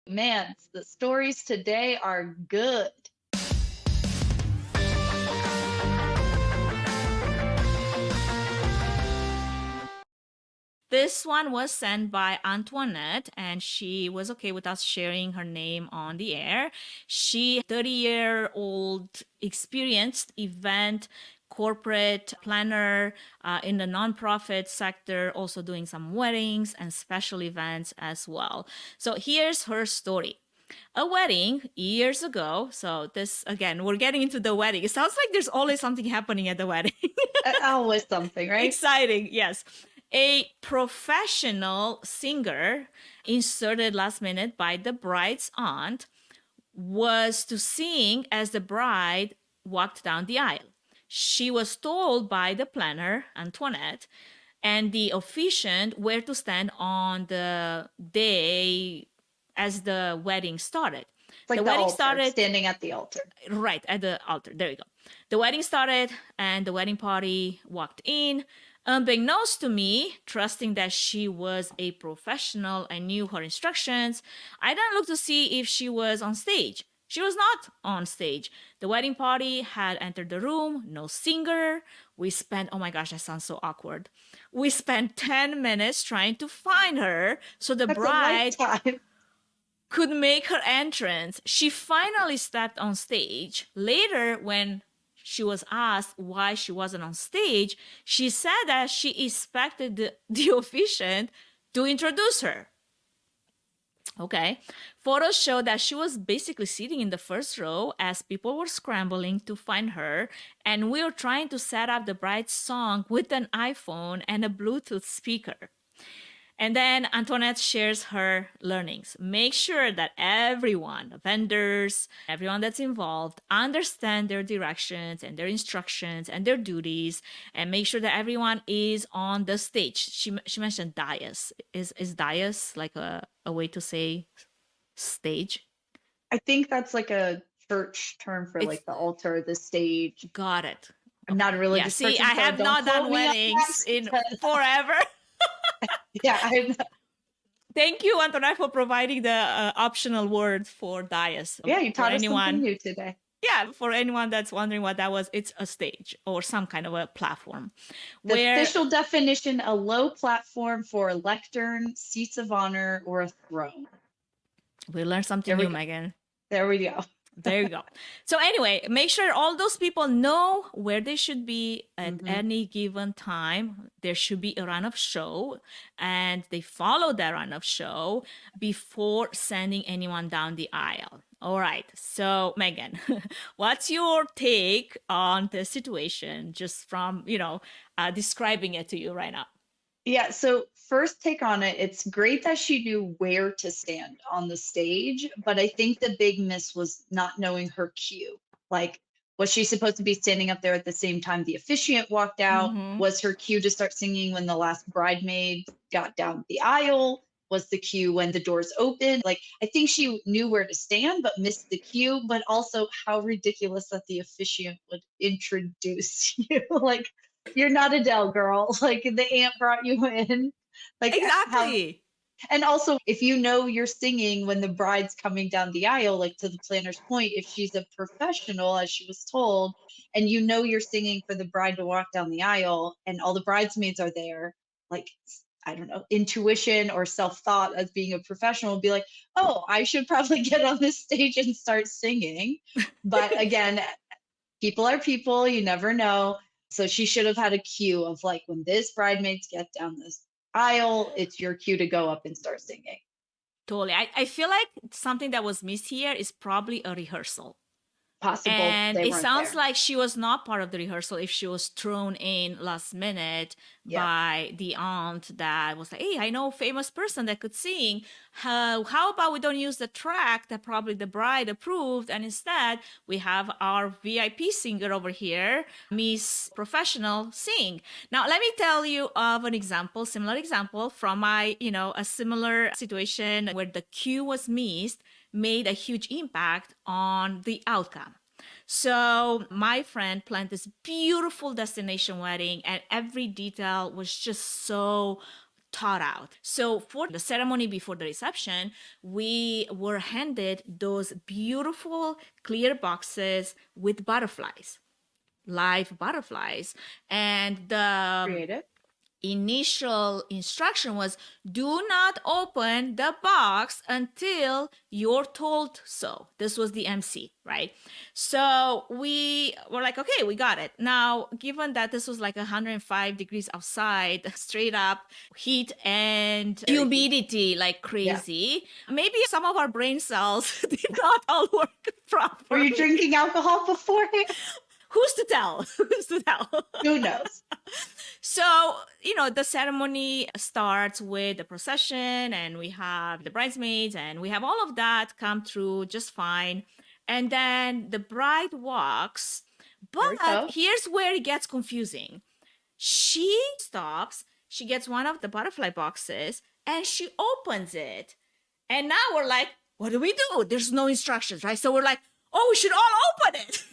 Man, the stories today are good. This one was sent by Antoinette, and she was okay with us sharing her name on the air. She, 30-year-old experienced event corporate planner in the nonprofit sector, also doing some weddings and special events as well. So here's her story. A wedding years ago. So this again, we're getting into the wedding. It sounds like there's always something happening at the wedding. Always something, right? Exciting, yes. A professional singer inserted last minute by the bride's aunt was to sing as the bride walked down the aisle. She was told by the planner, Antoinette, and the officiant where to stand on the day as the wedding started. It's like The the wedding altar, started standing at the altar. right at the altar. There you go. The wedding started and the wedding party walked in. Unbeknownst to me, trusting that she was a professional and knew her instructions, I then looked to see if she was on stage. She was not on stage. The wedding party had entered the room, no singer. We spent, oh my gosh, that sounds so awkward. We spent 10 minutes trying to find her so the That's a bride lifetime. could make her entrance. She finally stepped on stage. Later, when she was asked why she wasn't on stage, she said that she expected the officiant to introduce her. Okay. Photos show that she was basically sitting in the first row as people were scrambling to find her, and we were trying to set up the bride's song with an iPhone and a Bluetooth speaker. And then Antoinette shares her learnings. Make sure that everyone, the vendors, everyone that's involved, understand their directions and their instructions and their duties, and make sure that everyone is on the stage. She mentioned dais. Is dais like a way to say stage? I think that's like a church term for It's like the altar, the stage. got it. I'm not Okay. a Yeah. religious See, person, I so have don't not quote done me on weddings in that. forever. Yeah, I'm, Thank you, Antoinette, for providing the optional word for dais. yeah, you For taught us something anyone, new today. yeah, for anyone that's wondering what that was, it's a stage or some kind of a platform The where official definition, a low platform for a lectern, seats of honor, or a throne. we learn something There we new, go. Megan. There we go. There you go. So anyway, make sure all those people know where they should be at Mm-hmm. any given time. There should be a run of show, and they follow that run of show before sending anyone down the aisle. All right. So Megan, what's your take on the situation, just from describing it to you right now? Yeah, so first take on it, it's great that she knew where to stand on the stage, but I think the big miss was not knowing her cue. Like, was she supposed to be standing up there at the same time the officiant walked out? Mm-hmm. Was her cue to start singing when the last bridemaid got down the aisle? Was the cue when the doors opened? Like, I think she knew where to stand, but missed the cue. But also, how ridiculous that the officiant would introduce you. Like, you're not Adele, girl. Like the aunt brought you in. Like how Exactly. and also if you know you're singing when the bride's coming down the aisle, like to the planner's point, if she's a professional, as she was told, and you know you're singing for the bride to walk down the aisle and all the bridesmaids are there, like I don't know, intuition or self-thought as being a professional would be like, oh, I should probably get on this stage and start singing. But again, people are people, you never know. So she should have had a cue of like when this bridesmaids get down this aisle, it's your cue to go up and start singing. Totally. I feel like something that was missed here is probably a rehearsal. Possible And they it weren't sounds there. like she was not part of the rehearsal if she was thrown in last minute Yeah. by the aunt that was like, hey, I know a famous person that could sing. How about we don't use the track that probably the bride approved, and instead we have our VIP singer over here, Miss Professional, sing. Now, let me tell you of an example, similar example from a similar situation where the cue was missed, made a huge impact on the outcome. So my friend planned this beautiful destination wedding, and every detail was just so thought out. So for the ceremony before the reception, we were handed those beautiful clear boxes with butterflies, live butterflies. And the Creative. initial instruction was, do not open the box until you're told so. This was the MC, right? So we were like, okay, we got it. Now, given that this was like 105 degrees outside, straight up heat and humidity like crazy, maybe some of our brain cells did not all work properly. Were you drinking alcohol beforehand? Who's to tell? Who's to tell? Who knows? So, the ceremony starts with the procession, and we have the bridesmaids, and we have all of that come through just fine. And then the bride walks, but here's where it gets confusing. She stops, she gets one of the butterfly boxes, and she opens it. And now we're like, what do we do? There's no instructions, right? So we're like, oh, we should all open it.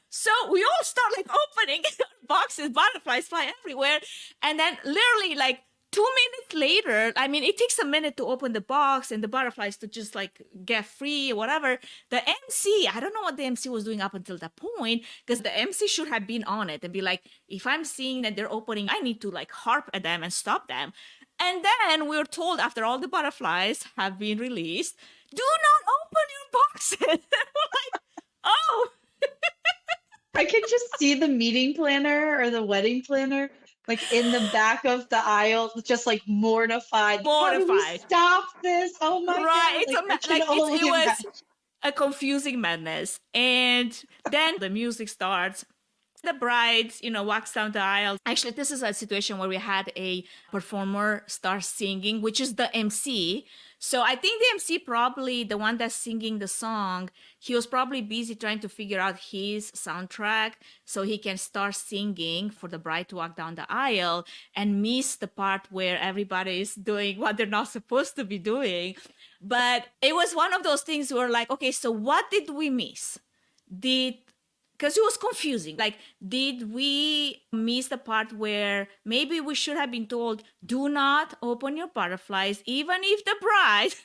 So we all start like opening boxes, butterflies fly everywhere. And then literally like 2 minutes later, I mean, it takes a minute to open the box and the butterflies to just like get free or whatever. The MC, I don't know what the MC was doing up until that point, because the MC should have been on it and be like, if I'm seeing that they're opening, I need to like harp at them and stop them. And then we were told after all the butterflies have been released, do not open your boxes. And we're like, oh. I can just see the meeting planner or the wedding planner like in the back of the aisle, just like mortified. How do we stop this? Oh my God. It was a confusing madness. And then the music starts. The bride, walks down the aisle. Actually, this is a situation where we had a performer start singing, which is the MC. So I think the MC, probably the one that's singing the song, he was probably busy trying to figure out his soundtrack so he can start singing for the bride to walk down the aisle and miss the part where everybody is doing what they're not supposed to be doing. But it was one of those things where like, okay, so what did we miss? Because it was confusing. Like, did we miss the part where maybe we should have been told, do not open your butterflies, even if the bride...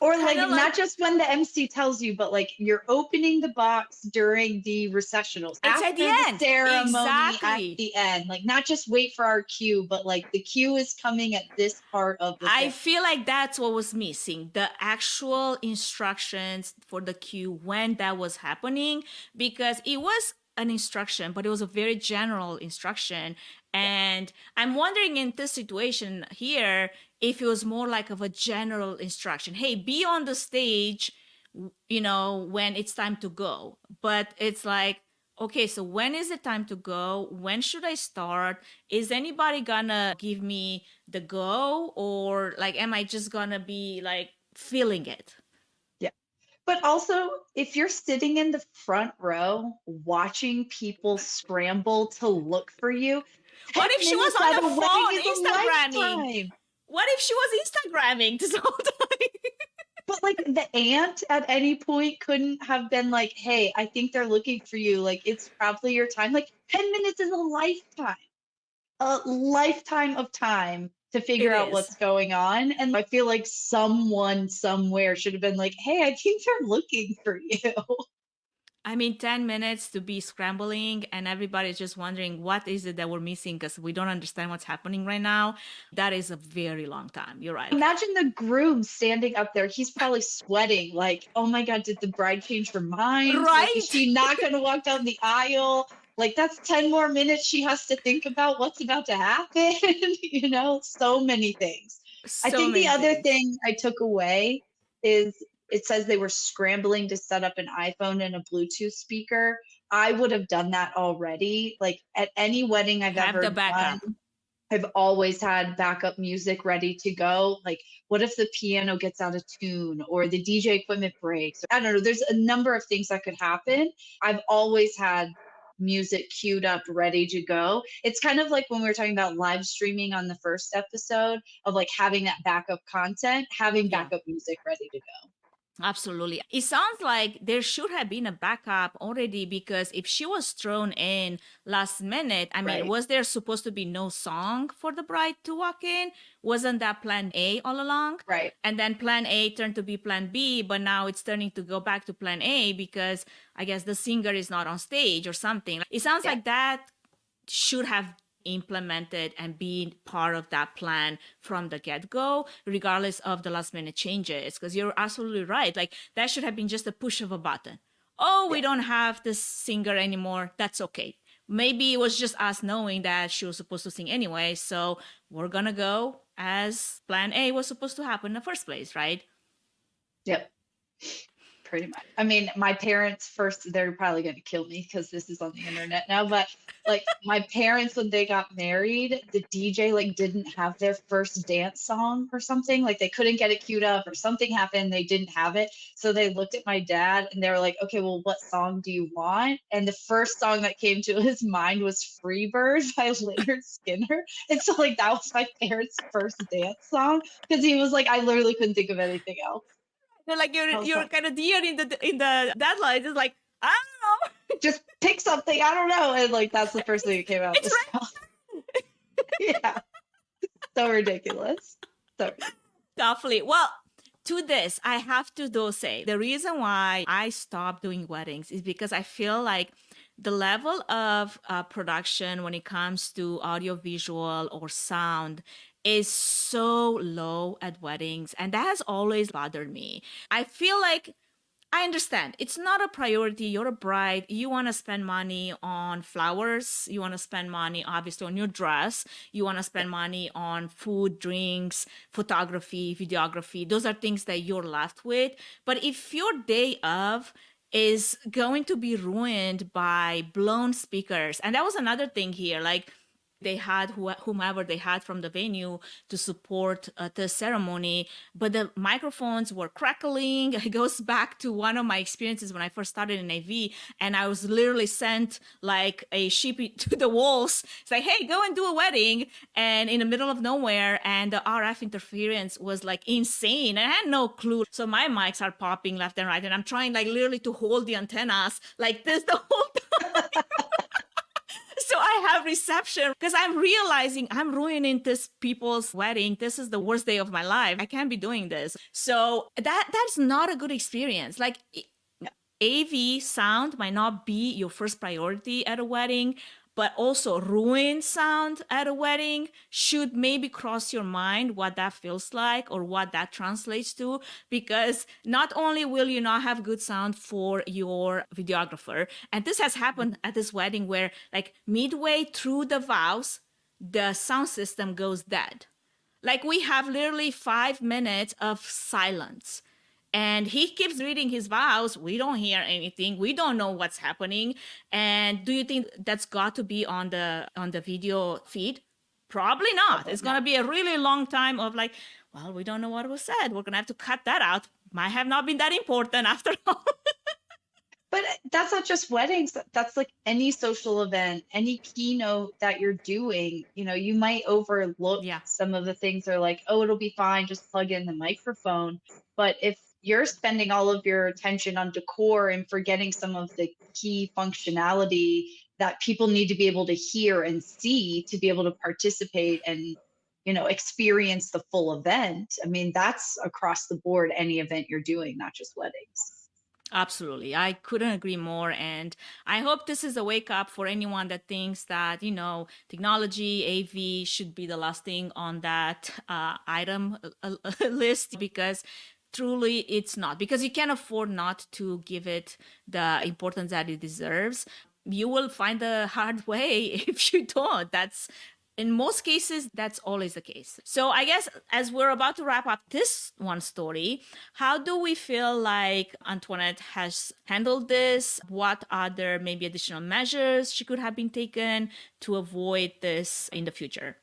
Or like not just when the MC tells you, but like you're opening the box during the recessionals. It's after at the end. Ceremony, exactly. At the end. Like not just wait for our cue, but like the cue is coming at this part of the I thing. feel like that's what was missing. The actual instructions for the cue when that was happening, because it was an instruction, but it was a very general instruction. And I'm wondering in this situation here, if it was more like of a general instruction. Hey, be on the stage, when it's time to go. But it's like, okay, so when is it time to go? When should I start? Is anybody gonna give me the go? Or like, am I just gonna be like feeling it? Yeah. But also, if you're sitting in the front row watching people scramble to look for you, what if she was on the phone Instagramming? What if she was Instagramming this whole time? But like the aunt at any point couldn't have been like, hey, I think they're looking for you. Like, it's probably your time. Like 10 minutes is a lifetime of time to figure out what's going on. And I feel like someone somewhere should have been like, hey, I think they're looking for you. I mean, 10 minutes to be scrambling and everybody's just wondering what is it that we're missing because we don't understand what's happening right now. That is a very long time. You're right. Imagine the groom standing up there. He's probably sweating like, oh my God, did the bride change her mind? Right. Like, is she not going to walk down the aisle? Like, that's 10 more minutes she has to think about what's about to happen. So many things. I think the other thing I took away is it says they were scrambling to set up an iPhone and a Bluetooth speaker. I would have done that already. Like at any wedding I've ever done, I've always had backup music ready to go. Like, what if the piano gets out of tune or the DJ equipment breaks? I don't know. There's a number of things that could happen. I've always had music queued up, ready to go. It's kind of like when we were talking about live streaming on the first episode of like having that backup content, having backup music ready to go. Absolutely. It sounds like there should have been a backup already, because if she was thrown in last minute, I mean, Right. was there supposed to be no song for the bride to walk in? Wasn't that plan A all along? Right. And then plan A turned to be plan B, but now it's turning to go back to plan A because I guess the singer is not on stage or something. It sounds Yeah. like that should have implemented and been part of that plan from the get-go, regardless of the last minute changes, because you're absolutely right. Like, that should have been just a push of a button. Oh, we Yeah. don't have this singer anymore, that's okay. Maybe it was just us knowing that she was supposed to sing anyway, so we're gonna go as plan A was supposed to happen in the first place, right? Yep. Pretty much. I mean, my parents first, they're probably going to kill me because this is on the internet now, but like my parents, when they got married, the DJ like didn't have their first dance song or something. Like they couldn't get it queued up or something happened. They didn't have it. So they looked at my dad and they were like, okay, well, what song do you want? And the first song that came to his mind was Freebird by Leonard Skinner. And so like that was my parents' first dance song because he was like, I literally couldn't think of anything else. They're like, I was you're like, kind of dear in the deadline. It's like, I don't know. just pick something. I don't know. And like that's the first thing that came out of It's his right. mouth. Yeah. So ridiculous. So Definitely. Well, to this, I have to though say the reason why I stopped doing weddings is because I feel like the level of production when it comes to audio visual or sound is so low at weddings, and that has always bothered me. I feel like I understand. It's not a priority. You're a bride. You want to spend money on flowers. You want to spend money, obviously, on your dress. You want to yeah. spend money on food, drinks, photography, videography. Those are things that you're left with. But if your day of is going to be ruined by blown speakers, and that was another thing here, like, they had whomever they had from the venue to support the ceremony, but the microphones were crackling. It goes back to one of my experiences when I first started in AV, and I was literally sent like a sheep to the wolves. It's like, hey, go and do a wedding, and in the middle of nowhere, and the RF interference was like insane, and I had no clue. So my mics are popping left and right, and I'm trying like literally to hold the antennas like this the whole time. So I have reception because I'm realizing I'm ruining this people's wedding. This is the worst day of my life. I can't be doing this. So that's not a good experience. Like, AV sound might not be your first priority at a wedding, but also ruin sound at a wedding should maybe cross your mind what that feels like or what that translates to, because not only will you not have good sound for your videographer, and this has happened at this wedding where like midway through the vows, the sound system goes dead. Like, we have literally 5 minutes of silence, and he keeps reading his vows. We don't hear anything. We don't know what's happening. And do you think that's got to be on the video feed? Probably not. Probably It's going to not. be a really long time of like, well, we don't know what was said. We're going to have to cut that out. Might have not been that important after all. But that's not just weddings. That's like any social event, any keynote that you're doing. You know, you might overlook Yeah. some of the things that are like, oh, it'll be fine, just plug in the microphone. But if you're spending all of your attention on decor and forgetting some of the key functionality that people need to be able to hear and see to be able to participate and experience the full event. I mean, that's across the board, any event you're doing, not just weddings. Absolutely. I couldn't agree more. And I hope this is a wake up for anyone that thinks that, technology, AV should be the last thing on that item list, because truly it's not, because you can't afford not to give it the importance that it deserves. You will find the hard way if you don't. That's in most cases, that's always the case. So I guess as we're about to wrap up this one story, how do we feel like Antoinette has handled this? What other maybe additional measures she could have been taken to avoid this in the future?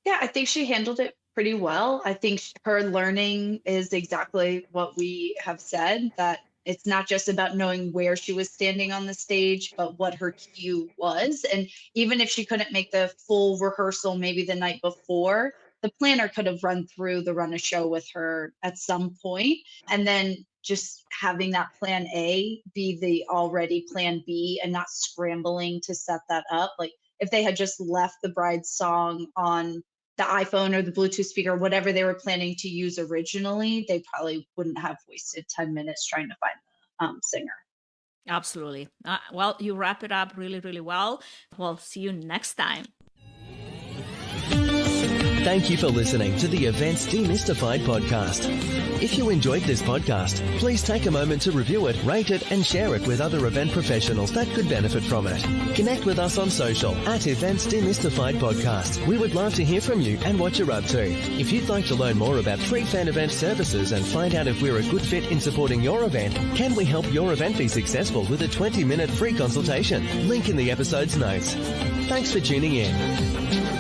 Yeah, I think she handled it pretty well. I think her learning is exactly what we have said, that it's not just about knowing where she was standing on the stage, but what her cue was. And even if she couldn't make the full rehearsal maybe the night before, the planner could have run through the run of show with her at some point, and then just having that plan A be the already plan B and not scrambling to set that up. Like if they had just left the bride's song on the iPhone or the Bluetooth speaker, whatever they were planning to use originally, they probably wouldn't have wasted 10 minutes trying to find the singer. Absolutely. Well, you wrap it up really, really well. We'll see you next time. Thank you for listening to the eVENT's Demystified podcast. If you enjoyed this podcast, please take a moment to review it, rate it, and share it with other event professionals that could benefit from it. Connect with us on social at eVENT's Demystified podcast. We would love to hear from you and what you're up to. If you'd like to learn more about free fan event services and find out if we're a good fit in supporting your event, can we help your event be successful with a 20-minute free consultation? Link in the episode's notes. Thanks for tuning in.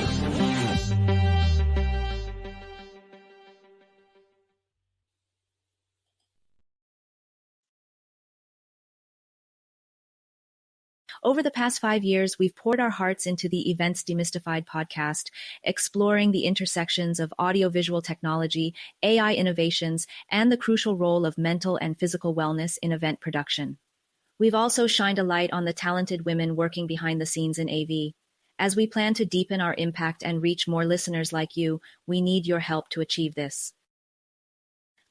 Over the past 5 years, we've poured our hearts into the eVENT's Demystified podcast, exploring the intersections of audiovisual technology, AI innovations, and the crucial role of mental and physical wellness in event production. We've also shined a light on the talented women working behind the scenes in AV. As we plan to deepen our impact and reach more listeners like you, we need your help to achieve this.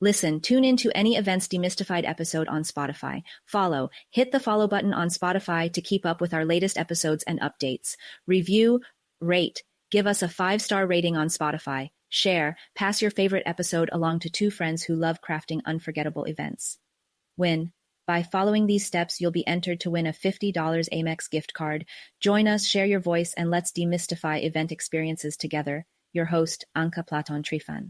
Listen, tune in to any eVENT's Demystified episode on Spotify. Follow, hit the follow button on Spotify to keep up with our latest episodes and updates. Review, rate, give us a 5-star rating on Spotify. Share, pass your favorite episode along to 2 friends who love crafting unforgettable events. Win. By following these steps, you'll be entered to win a $50 Amex gift card. Join us, share your voice, and let's demystify event experiences together. Your host, Anka Platon Trifan.